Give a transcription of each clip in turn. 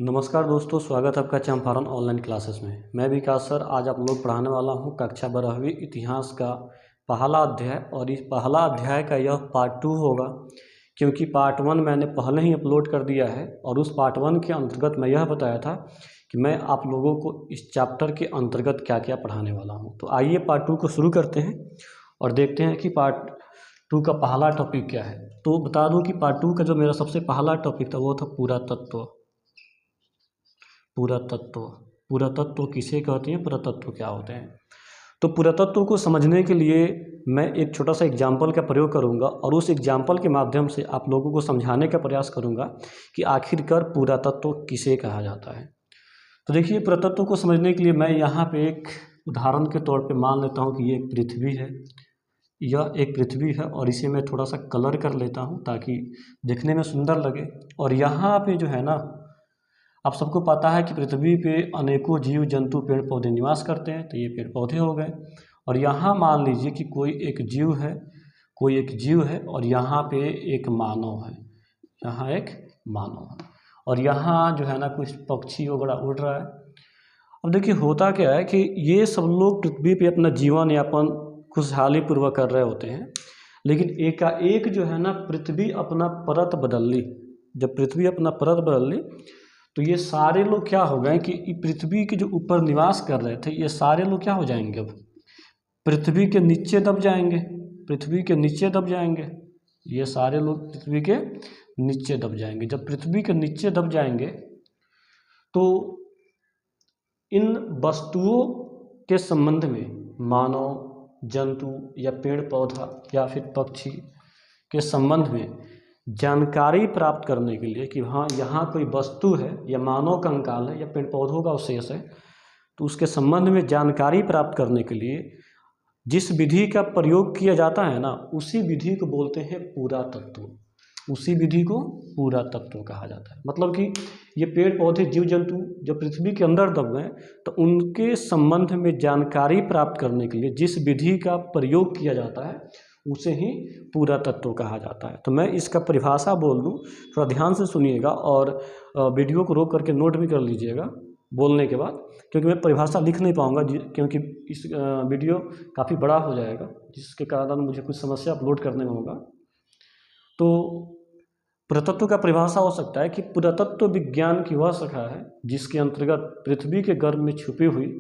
नमस्कार दोस्तों, स्वागत है आपका चंपारण ऑनलाइन क्लासेस में। मैं विकास सर आज आप लोग पढ़ाने वाला हूं कक्षा 12वीं इतिहास का पहला अध्याय। और इस पहला अध्याय का यह पार्ट 2 होगा, क्योंकि पार्ट 1 मैंने पहले ही अपलोड कर दिया है। और उस पार्ट 1 के अंतर्गत मैं यह बताया था कि मैं आप लोगों को इस चैप्टर के अंतर्गत क्या क्या पढ़ाने वाला हूँ। तो आइए पार्ट 2 को शुरू करते हैं और देखते हैं कि पार्ट 2 का पहला टॉपिक क्या है। तो बता दूँ कि पार्ट 2 का जो मेरा सबसे पहला टॉपिक था वो था पुरातत्व। पुरातत्व किसे कहते हैं, पुरातत्व क्या होते हैं। तो पुरातत्व को समझने के लिए मैं एक छोटा सा एग्जाम्पल का प्रयोग करूंगा और उस एग्जाम्पल के माध्यम से आप लोगों को समझाने का प्रयास करूंगा कि आखिरकार पुरातत्व किसे कहा जाता है। तो देखिए, पुरातत्व को समझने के लिए मैं यहाँ पे एक उदाहरण के तौर पे मान लेता हूँ कि ये एक पृथ्वी है। यह एक पृथ्वी है और इसे मैं थोड़ा सा कलर कर लेता हूँ ताकि दिखने में सुंदर लगे। और यहाँ पे जो है ना, आप सबको पता है कि पृथ्वी पे अनेकों जीव जंतु पेड़ पौधे निवास करते हैं। तो ये पेड़ पौधे हो गए। और यहाँ मान लीजिए कि कोई एक जीव है और यहाँ पे एक मानव है। यहाँ एक मानव है और यहाँ जो है ना कुछ पक्षी वगैरह उड़ रहा है। अब देखिए, होता क्या है कि ये सब लोग पृथ्वी पे अपना जीवन यापन खुशहाली पूर्वक कर रहे होते हैं, लेकिन एकाएक जो है ना पृथ्वी अपना परत बदल ली। जब पृथ्वी अपना परत बदल ली तो ये सारे लोग क्या हो गए कि पृथ्वी के जो ऊपर निवास कर रहे थे, ये सारे लोग क्या हो जाएंगे, अब पृथ्वी के नीचे दब जाएंगे। पृथ्वी के नीचे दब जाएंगे, ये सारे लोग पृथ्वी के नीचे दब जाएंगे। जब पृथ्वी के नीचे दब जाएंगे तो इन वस्तुओं के संबंध में मानव, जंतु या पेड़ पौधा या फिर पक्षी के संबंध में जानकारी प्राप्त करने के लिए कि हाँ यहाँ कोई वस्तु है या मानव कंकाल है या पेड़ पौधों का अवशेष है, तो उसके संबंध में जानकारी प्राप्त करने के लिए जिस विधि का प्रयोग किया जाता है ना, उसी विधि को बोलते हैं पुरातत्व। उसी विधि को पुरातत्व कहा जाता है। मतलब कि ये पेड़ पौधे जीव जंतु जब पृथ्वी के अंदर दब गए तो उनके संबंध में जानकारी प्राप्त करने के लिए जिस विधि का प्रयोग किया जाता है उसे ही पुरातत्व कहा जाता है। तो मैं इसका परिभाषा बोल दूं, थोड़ा ध्यान से सुनिएगा और वीडियो को रोक करके नोट भी कर लीजिएगा बोलने के बाद, क्योंकि मैं परिभाषा लिख नहीं पाऊंगा क्योंकि इस वीडियो काफ़ी बड़ा हो जाएगा, जिसके कारण मुझे कुछ समस्या अपलोड करने में होगा। तो पुरातत्व का परिभाषा हो सकता है कि पुरातत्व विज्ञान की वह शाखा है जिसके अंतर्गत पृथ्वी के गर्भ में छुपी हुई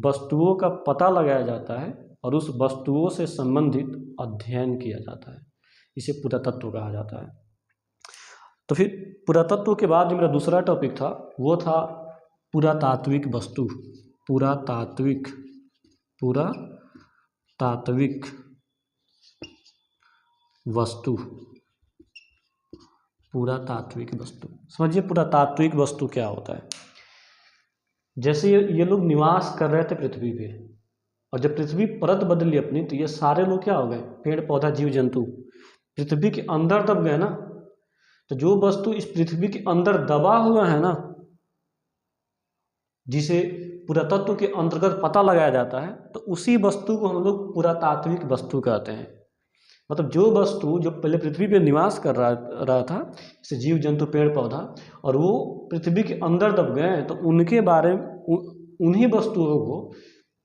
वस्तुओं का पता लगाया जाता है और उस वस्तुओं से संबंधित अध्ययन किया जाता है। इसे पुरातत्व कहा जाता है। तो फिर पुरातत्व के बाद जो मेरा दूसरा टॉपिक था वो था पुरातात्विक वस्तु। पुरातात्विक वस्तु पुरातात्विक वस्तु। समझिए पुरातात्विक वस्तु क्या होता है। जैसे ये लोग निवास कर रहे थे पृथ्वी पे, और जब पृथ्वी परत बदली अपनी तो ये सारे लोग क्या हो गए, पेड़ पौधा जीव जंतु पृथ्वी के अंदर दब गए ना। तो जो वस्तु इस पृथ्वी के अंदर दबा हुआ है ना, जिसे पुरातत्व के अंतर्गत पता लगाया जाता है, तो उसी वस्तु को हम लोग पुरातात्विक वस्तु कहते हैं। मतलब जो वस्तु जो पहले पृथ्वी पे निवास कर रहा था, जैसे जीव जंतु पेड़ पौधा, और वो पृथ्वी के अंदर दब गए तो उनके बारे में उन्हीं वस्तुओं को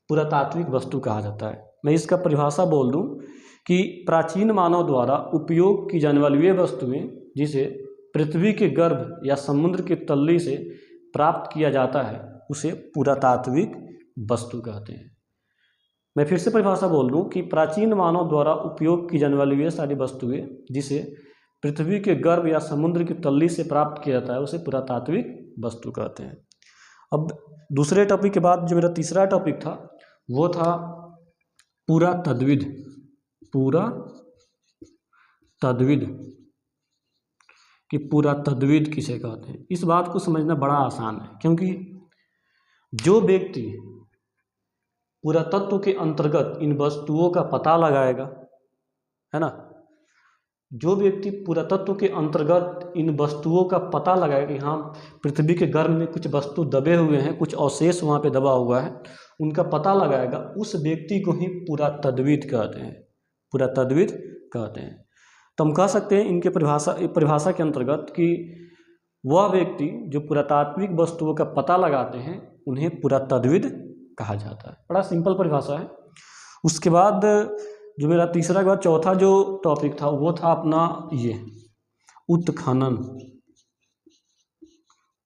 पुरातात्विक वस्तु कहा जाता है। मैं इसका परिभाषा बोल दूं कि प्राचीन मानव द्वारा उपयोग की जाने वाली वे वस्तुएं जिसे पृथ्वी के गर्भ या समुद्र की तल्ली से प्राप्त किया जाता है उसे पुरातात्विक वस्तु कहते हैं। मैं फिर से परिभाषा बोल दूं कि प्राचीन मानव द्वारा उपयोग की जाने वाली वे सारी वस्तुएं जिसे पृथ्वी के गर्भ या समुद्र की तल्ली से प्राप्त किया जाता है उसे पुरातात्विक वस्तु कहते हैं। अब दूसरे टॉपिक के बाद जो मेरा तीसरा टॉपिक था वो था पुरातत्विद। कि पुरातत्विद किसे कहते हैं। इस बात को समझना बड़ा आसान है, क्योंकि जो व्यक्ति पुरातत्व के अंतर्गत इन वस्तुओं का पता लगाएगा, है ना, जो व्यक्ति पुरातत्व के अंतर्गत इन वस्तुओं का पता लगाएगा कि हाँ पृथ्वी के गर्भ में कुछ वस्तु दबे हुए हैं, कुछ अवशेष वहाँ पे दबा हुआ है, उनका पता लगाएगा, उस व्यक्ति को ही पुरातत्विद कहते हैं। तो हम कह सकते हैं इनके परिभाषा के अंतर्गत कि वह व्यक्ति जो पुरातात्विक वस्तुओं का पता लगाते हैं उन्हें पुरातत्वविद कहा जाता है। बड़ा सिंपल परिभाषा है। उसके बाद जो मेरा तीसरा के बाद चौथा जो टॉपिक था वो था अपना ये उत्खनन।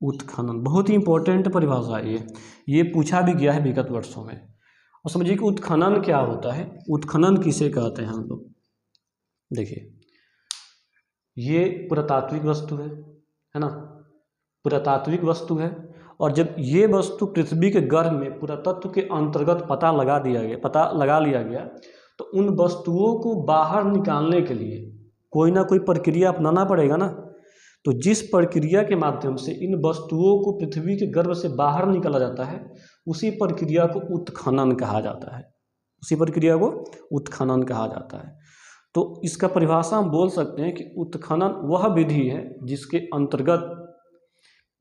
उत्खनन बहुत ही इंपॉर्टेंट परिभाषा है ये पूछा भी गया है विगत वर्षों में। और समझिए कि उत्खनन क्या होता है, उत्खनन किसे कहते हैं हम लोग। देखिए ये पुरातात्विक वस्तु है ना, पुरातात्विक वस्तु है, और जब ये वस्तु पृथ्वी के गर्भ में पुरातत्व के अंतर्गत पता लगा लिया गया तो उन वस्तुओं को बाहर निकालने के लिए कोई ना कोई प्रक्रिया अपनाना पड़ेगा ना। तो जिस प्रक्रिया के माध्यम से इन वस्तुओं को पृथ्वी के गर्भ से बाहर निकाला जाता है उसी प्रक्रिया को उत्खनन कहा जाता है, उसी प्रक्रिया को उत्खनन कहा जाता है। तो इसका परिभाषा हम बोल सकते हैं कि उत्खनन वह विधि है जिसके अंतर्गत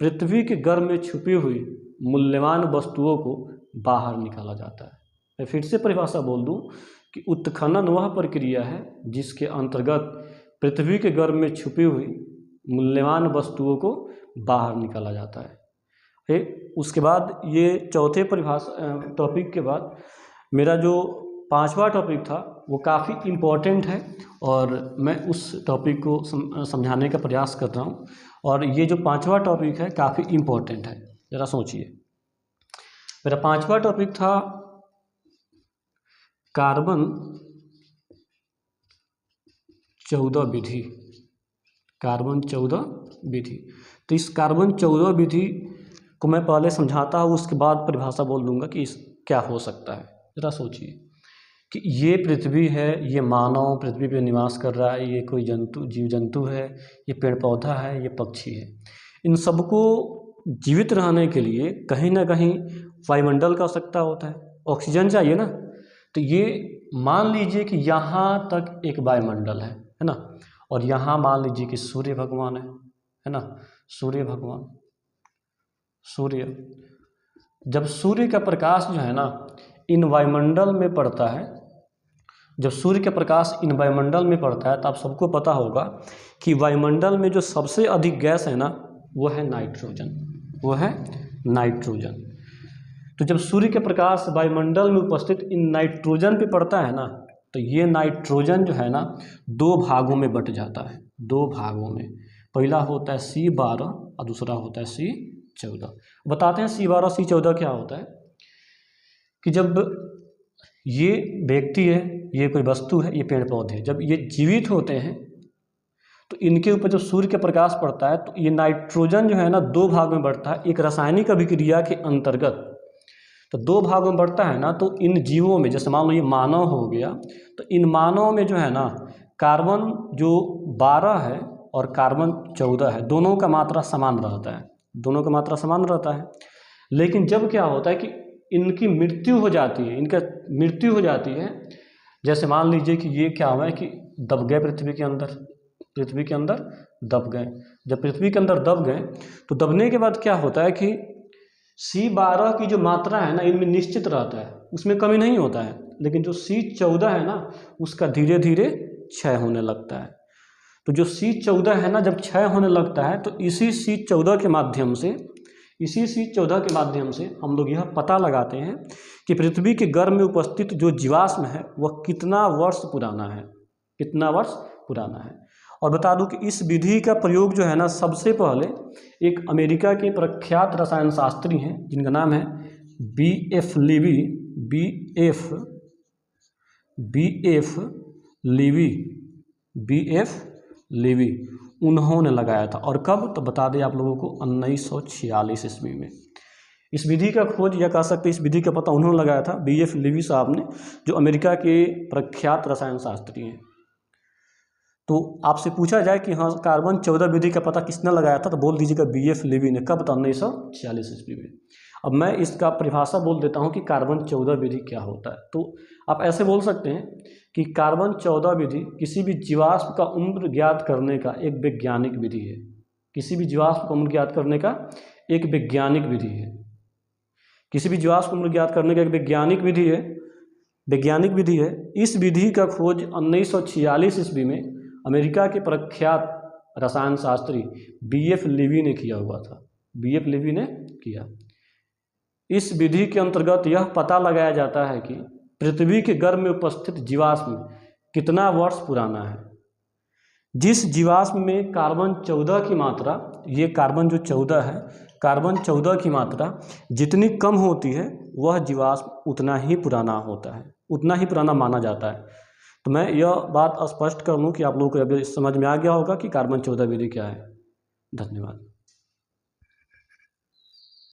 पृथ्वी के गर्भ में छुपी हुई मूल्यवान वस्तुओं को बाहर निकाला जाता है। मैं फिर से परिभाषा बोल दूं कि उत्खनन वह प्रक्रिया है जिसके अंतर्गत पृथ्वी के गर्भ में छुपी हुई मूल्यवान वस्तुओं को बाहर निकाला जाता है। उसके बाद ये चौथे टॉपिक के बाद मेरा जो पांचवा टॉपिक था वो काफ़ी इम्पोर्टेंट है और मैं उस टॉपिक को समझाने का प्रयास कर रहा हूँ। और ये जो पांचवा टॉपिक है काफ़ी इम्पोर्टेंट है, ज़रा सोचिए। मेरा पांचवा टॉपिक था कार्बन 14 विधि। कार्बन 14 विधि। तो इस कार्बन 14 विधि को मैं पहले समझाता हूँ, उसके बाद परिभाषा बोल दूंगा कि इस क्या हो सकता है। ज़रा सोचिए कि ये पृथ्वी है, ये मानव पृथ्वी पे निवास कर रहा है, ये कोई जीव जंतु है, ये पेड़ पौधा है, ये पक्षी है। इन सबको जीवित रहने के लिए कहीं ना कहीं वायुमंडल का आवश्यकता होता है, ऑक्सीजन चाहिए ना। तो ये मान लीजिए कि यहाँ तक एक वायुमंडल है ना, और यहाँ मान लीजिए कि सूर्य भगवान है ना, सूर्य भगवान। सूर्य, जब सूर्य का प्रकाश जो है ना इन वायुमंडल में पड़ता है, जब सूर्य का प्रकाश इन वायुमंडल में पड़ता है तो आप सबको पता होगा कि वायुमंडल में जो सबसे अधिक गैस है ना वो है नाइट्रोजन, वो है नाइट्रोजन। तो जब सूर्य के प्रकाश वायुमंडल में उपस्थित इन नाइट्रोजन पे पड़ता है ना तो ये नाइट्रोजन जो है ना दो भागों में बट जाता है, दो भागों में। पहला होता है C12 और दूसरा होता है C14। बताते हैं C12 C14 क्या होता है। कि जब ये व्यक्ति है, ये कोई वस्तु है, ये पेड़ पौधे, जब ये जीवित होते हैं तो इनके ऊपर जब सूर्य का प्रकाश पड़ता है तो ये नाइट्रोजन जो है ना दो भाग में बढ़ता है। एक रासायनिक अभिक्रिया के अंतर्गत तो दो भागों में बढ़ता है ना, तो इन जीवों में, जैसे मान लो ये मानव हो गया, तो इन मानव में जो है ना कार्बन जो 12 है और कार्बन 14 है, दोनों का मात्रा समान रहता है, दोनों का मात्रा समान रहता है। लेकिन जब क्या होता है कि इनकी मृत्यु हो जाती है, इनका मृत्यु हो जाती है, जैसे मान लीजिए कि ये क्या हुआ है कि दब गए पृथ्वी के अंदर, पृथ्वी के अंदर दब गए। जब पृथ्वी के अंदर दब गए तो दबने के बाद क्या होता है कि C12 की जो मात्रा है ना इनमें निश्चित रहता है, उसमें कमी नहीं होता है। लेकिन जो C14 है ना उसका धीरे धीरे क्षय होने लगता है। तो जो C14 है ना जब क्षय होने लगता है तो इसी C14 के माध्यम से, इसी C14 के माध्यम से हम लोग यह पता लगाते हैं कि पृथ्वी के गर्भ में उपस्थित जो जीवाश्म है वह कितना वर्ष पुराना है, कितना वर्ष पुराना है। और बता दूं कि इस विधि का प्रयोग जो है ना सबसे पहले एक अमेरिका के प्रख्यात रसायन शास्त्री हैं जिनका नाम है B.F. लीवी, B.F. लीवी, उन्होंने लगाया था। और कब, तो बता दें आप लोगों को 1946 ईस्वी में। इस विधि का खोज या कह सकते इस विधि का पता उन्होंने लगाया था, B.F. लीवी साहब ने, जो अमेरिका के प्रख्यात रसायन शास्त्री हैं। तो आपसे पूछा जाए कि हाँ कार्बन 14 विधि का पता किसने लगाया था, तो बोल दीजिएगा B.F. लीवी ने। कब था? 1946 ईस्वी में। अब मैं इसका परिभाषा बोल देता हूँ कि कार्बन 14 विधि क्या होता है। तो आप ऐसे बोल सकते हैं कि कार्बन 14 विधि किसी भी जीवाश्म का उम्र ज्ञात करने का एक वैज्ञानिक विधि है, किसी भी जीवाश्म का उम्र ज्ञात करने का एक वैज्ञानिक विधि है, किसी भी जीवाश्म का उम्र ज्ञात करने का एक वैज्ञानिक विधि है, वैज्ञानिक विधि है। इस विधि का खोज 1946 ईस्वी में अमेरिका के प्रख्यात रसायन शास्त्री BF लीवी ने किया हुआ था, BF लीवी ने किया। इस विधि के अंतर्गत यह पता लगाया जाता है कि पृथ्वी के गर्भ में उपस्थित जीवाश्म कितना वर्ष पुराना है। जिस जीवाश्म में कार्बन 14 की मात्रा, ये कार्बन जो 14 है, कार्बन 14 की मात्रा जितनी कम होती है वह जीवाश्म उतना ही पुराना होता है, उतना ही पुराना माना जाता है। तो मैं यह बात स्पष्ट कर लूँ कि आप लोगों को अब समझ में आ गया होगा कि कार्बन 14 विधि क्या है। धन्यवाद।